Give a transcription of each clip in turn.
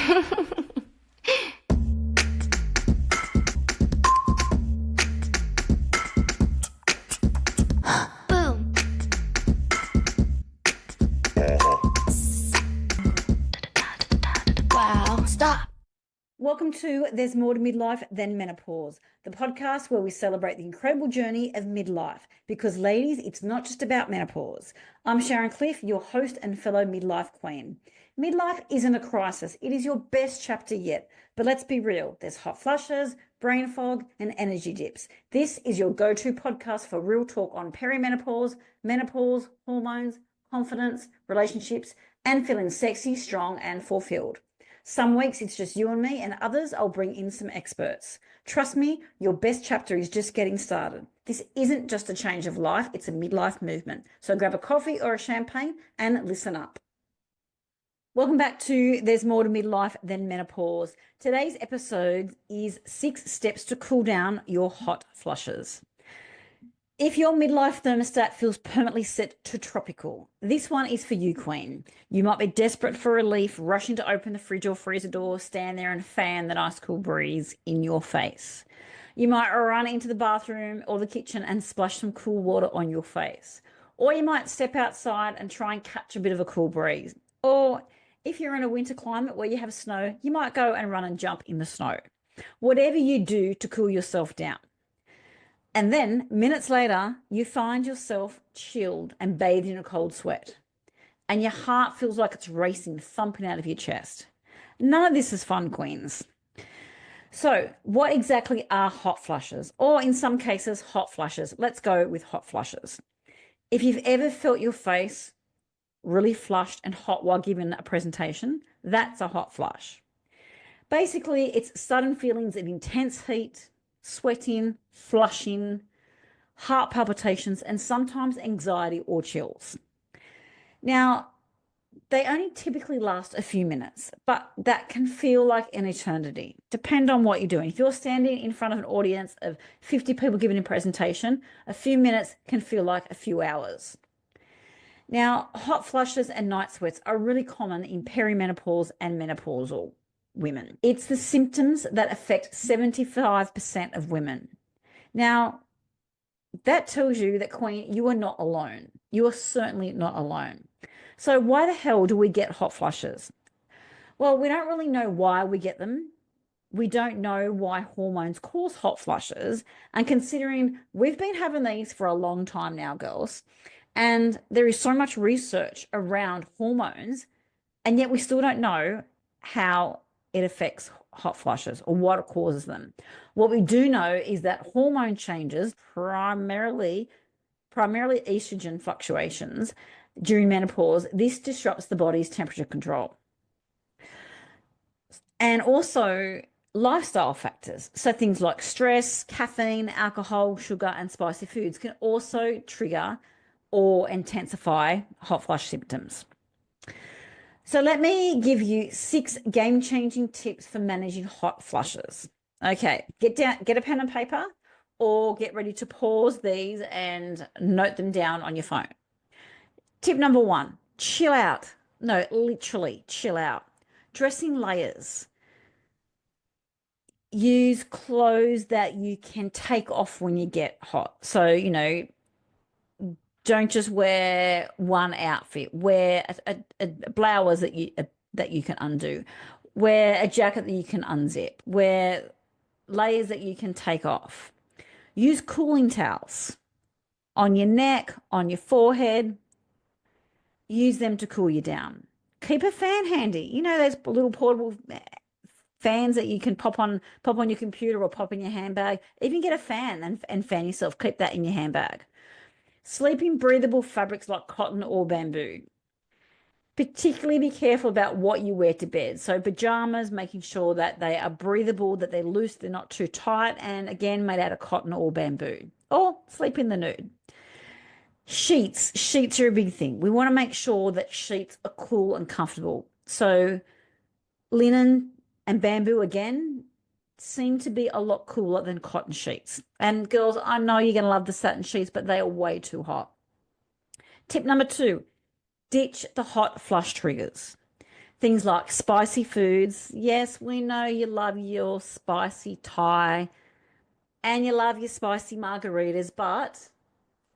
Boom. Wow. Stop. Welcome to There's More to Midlife Than Menopause, the podcast where we celebrate the incredible journey of midlife. Because, ladies, it's not just about menopause. I'm Sharon, Cliffe, your host and fellow midlife queen. Midlife isn't a crisis, it is your best chapter yet. But let's be real, there's hot flushes, brain fog, and energy dips. This is your go-to podcast for real talk on perimenopause, menopause, hormones, confidence, relationships, and feeling sexy, strong, and fulfilled. Some weeks it's just you and me, and others I'll bring in some experts. Trust me, your best chapter is just getting started. This isn't just a change of life, it's a midlife movement. So grab a coffee or a champagne and listen up. Welcome back to There's More to Midlife Than Menopause. Today's episode is 6 steps to cool down your hot flushes. If your midlife thermostat feels permanently set to tropical, this one is for you, Queen. You might be desperate for relief, rushing to open the fridge or freezer door, stand there and fan the nice cool breeze in your face. You might run into the bathroom or the kitchen and splash some cool water on your face. Or you might step outside and try and catch a bit of a cool breeze. Or if you're in a winter climate where you have snow, you might go and run and jump in the snow. Whatever you do to cool yourself down. And then, minutes later, you find yourself chilled and bathed in a cold sweat. And your heart feels like it's racing, thumping out of your chest. None of this is fun, queens. So, what exactly are hot flushes? Or in some cases, hot flushes. Let's go with hot flushes. If you've ever felt your face really flushed and hot while giving a presentation, that's a hot flush. Basically, it's sudden feelings of intense heat, sweating, flushing, heart palpitations, and sometimes anxiety or chills. Now, they only typically last a few minutes, but that can feel like an eternity. Depend on what you're doing. If you're standing in front of an audience of 50 people giving a presentation, a few minutes can feel like a few hours. Now, hot flushes and night sweats are really common in perimenopause and menopausal women. It's the symptoms that affect 75% of women. Now, that tells you that, Queen, you are not alone. You are certainly not alone. So why the hell do we get hot flushes? Well, we don't really know why we get them. We don't know why hormones cause hot flushes. And considering we've been having these for a long time now, girls, and there is so much research around hormones, and yet we still don't know how it affects hot flushes or what causes them. What we do know is that hormone changes, primarily estrogen fluctuations during menopause, this disrupts the body's temperature control. And also lifestyle factors. So things like stress, caffeine, alcohol, sugar, and spicy foods can also trigger or intensify hot flush symptoms. So let me give you 6 game-changing tips for managing hot flushes. Okay, get a pen and paper or get ready to pause these and note them down on your phone. Tip number 1, chill out. No, literally chill out. Dress in layers. Use clothes that you can take off when you get hot. So, don't just wear one outfit. Wear a blouse that you can undo. Wear a jacket that you can unzip. Wear layers that you can take off. Use cooling towels on your neck, on your forehead. Use them to cool you down. Keep a fan handy. You know those little portable fans that you can pop on your computer or pop in your handbag. Even get a fan and fan yourself. Keep that in your handbag. Sleep in breathable fabrics like cotton or bamboo. Particularly be careful about what you wear to bed. So pajamas, making sure that they are breathable, that they're loose, they're not too tight, and again, made out of cotton or bamboo. Or sleep in the nude. Sheets are a big thing. We want to make sure that sheets are cool and comfortable. So linen and bamboo, again, seem to be a lot cooler than cotton sheets. And girls, I know you're going to love the satin sheets, but they are way too hot. Tip number 2, ditch the hot flush triggers. Things like spicy foods. Yes, we know you love your spicy Thai and you love your spicy margaritas, but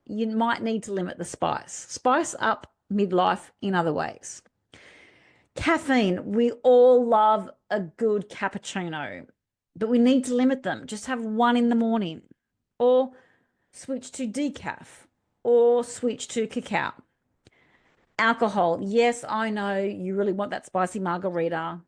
you might need to limit the spice. Spice up midlife in other ways. Caffeine. We all love a good cappuccino, but we need to limit them. Just have one in the morning or switch to decaf or switch to cacao. Alcohol. Yes, I know you really want that spicy margarita,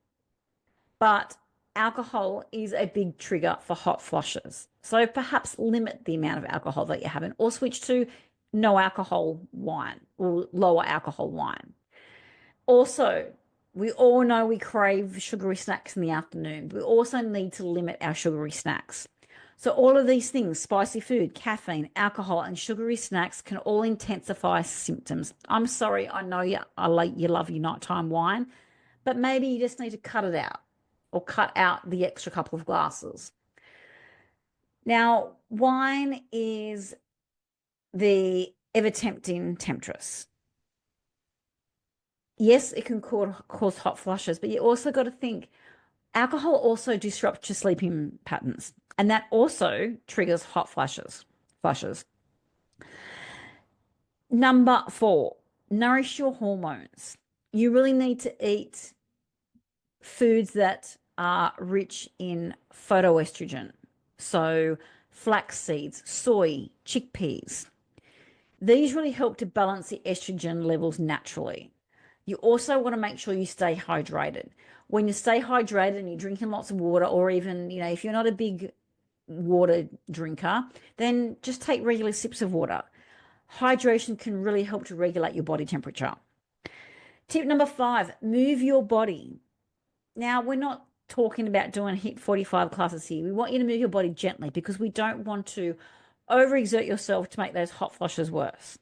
but alcohol is a big trigger for hot flushes. So perhaps limit the amount of alcohol that you're having or switch to no alcohol wine or lower alcohol wine. Also, we all know we crave sugary snacks in the afternoon. We also need to limit our sugary snacks. So all of these things, spicy food, caffeine, alcohol, and sugary snacks can all intensify symptoms. I'm sorry, I know you love your nighttime wine, but maybe you just need to cut it out or cut out the extra couple of glasses. Now, wine is the ever-tempting temptress. Yes, it can cause hot flushes, but you also got to think alcohol also disrupts your sleeping patterns, and that also triggers hot flushes. Number 4, nourish your hormones. You really need to eat foods that are rich in phytoestrogen. So flax seeds, soy, chickpeas. These really help to balance the estrogen levels naturally. You also want to make sure you stay hydrated. When you stay hydrated and you're drinking lots of water, or even, if you're not a big water drinker, then just take regular sips of water. Hydration can really help to regulate your body temperature. Tip number 5, move your body. Now, we're not talking about doing HIIT 45 classes here. We want you to move your body gently because we don't want to overexert yourself to make those hot flushes worse.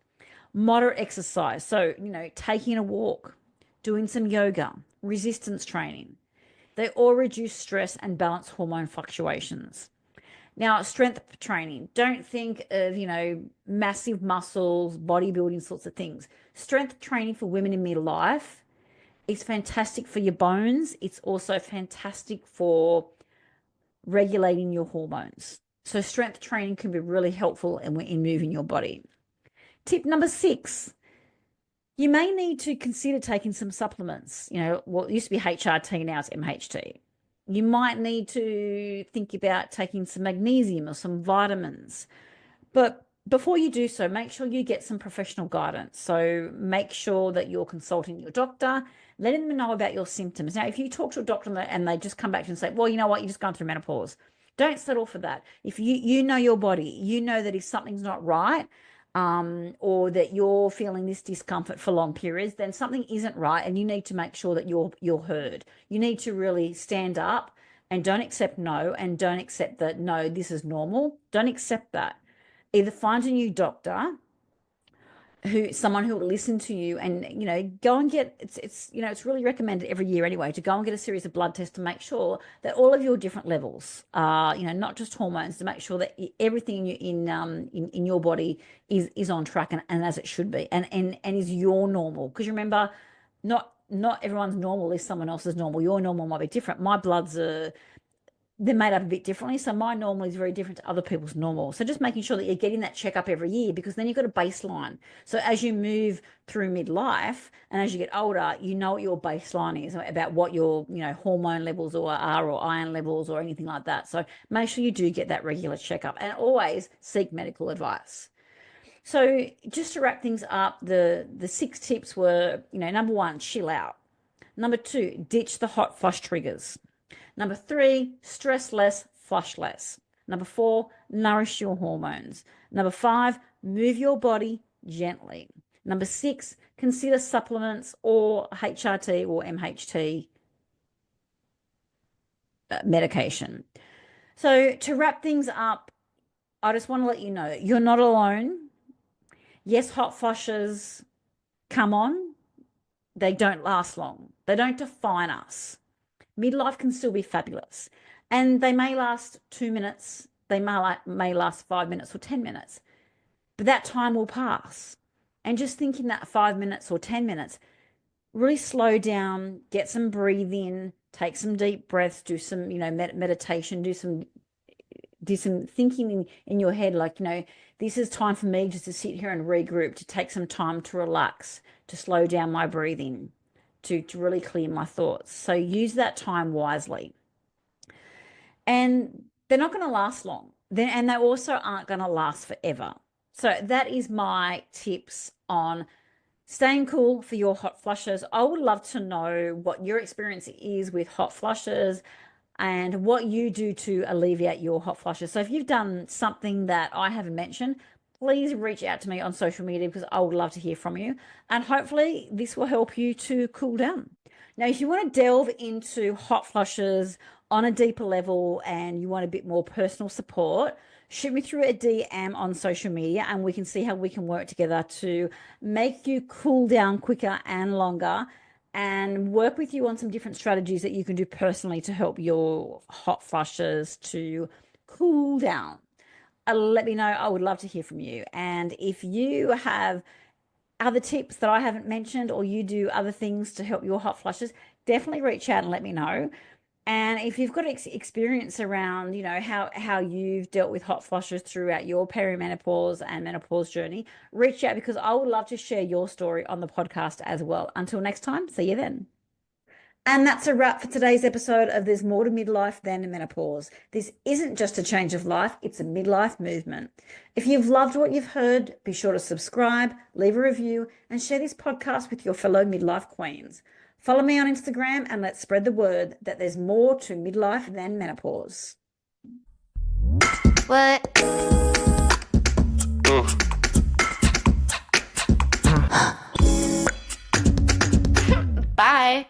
Moderate exercise. So, taking a walk, doing some yoga, resistance training. They all reduce stress and balance hormone fluctuations. Now, strength training. Don't think of, massive muscles, bodybuilding sorts of things. Strength training for women in midlife is fantastic for your bones. It's also fantastic for regulating your hormones. So strength training can be really helpful in moving your body. Tip number 6, you may need to consider taking some supplements. What used to be HRT, now it's MHT. You might need to think about taking some magnesium or some vitamins. But before you do so, make sure you get some professional guidance. So make sure that you're consulting your doctor, letting them know about your symptoms. Now, if you talk to a doctor and they just come back to you and say, well, you know what, you're just going through menopause, don't settle for that. If you know your body, you know that if something's not right, or that you're feeling this discomfort for long periods, then something isn't right, and you need to make sure that you're heard. You need to really stand up and don't accept no, and don't accept that no, this is normal. Don't accept that. Either find a new doctor, someone who will listen to you, and go and get it's really recommended every year anyway to go and get a series of blood tests to make sure that all of your different levels are not just hormones, to make sure that everything in your body is on track and as it should be, and is your normal, because remember, not everyone's normal is someone else's normal. Your normal might be different. My bloods are, they're made up a bit differently. So my normal is very different to other people's normal. So just making sure that you're getting that checkup every year, because then you've got a baseline. So as you move through midlife and as you get older, you know what your baseline is about, what your, hormone levels or iron levels or anything like that. So make sure you do get that regular checkup, and always seek medical advice. So just to wrap things up, the 6 tips were, number 1, chill out. Number 2, ditch the hot flush triggers. Number 3, stress less, flush less. Number 4, nourish your hormones. Number 5, move your body gently. Number 6, consider supplements or HRT or MHT medication. So to wrap things up, I just want to let you know you're not alone. Yes, hot flushes come on. They don't last long. They don't define us. Midlife can still be fabulous, and they may last 2 minutes. They may last 5 minutes or 10 minutes, but that time will pass. And just thinking that 5 minutes or 10 minutes, really slow down, get some breathing, take some deep breaths, do some, meditation, do some thinking in your head, like, this is time for me just to sit here and regroup, to take some time to relax, to slow down my breathing, to really clear my thoughts. So use that time wisely. And they're not going to last long. And they also aren't going to last forever. So that is my tips on staying cool for your hot flushes. I would love to know what your experience is with hot flushes and what you do to alleviate your hot flushes. So if you've done something that I haven't mentioned, please reach out to me on social media because I would love to hear from you. And hopefully this will help you to cool down. Now, if you want to delve into hot flushes on a deeper level and you want a bit more personal support, shoot me through a DM on social media and we can see how we can work together to make you cool down quicker and longer and work with you on some different strategies that you can do personally to help your hot flushes to cool down. Let me know. I would love to hear from you. And if you have other tips that I haven't mentioned or you do other things to help your hot flushes, definitely reach out and let me know. And if you've got experience around, how you've dealt with hot flushes throughout your perimenopause and menopause journey, reach out because I would love to share your story on the podcast as well. Until next time, see you then. And that's a wrap for today's episode of There's More to Midlife Than Menopause. This isn't just a change of life, it's a midlife movement. If you've loved what you've heard, be sure to subscribe, leave a review, and share this podcast with your fellow midlife queens. Follow me on Instagram and let's spread the word that there's more to midlife than menopause. What? Bye.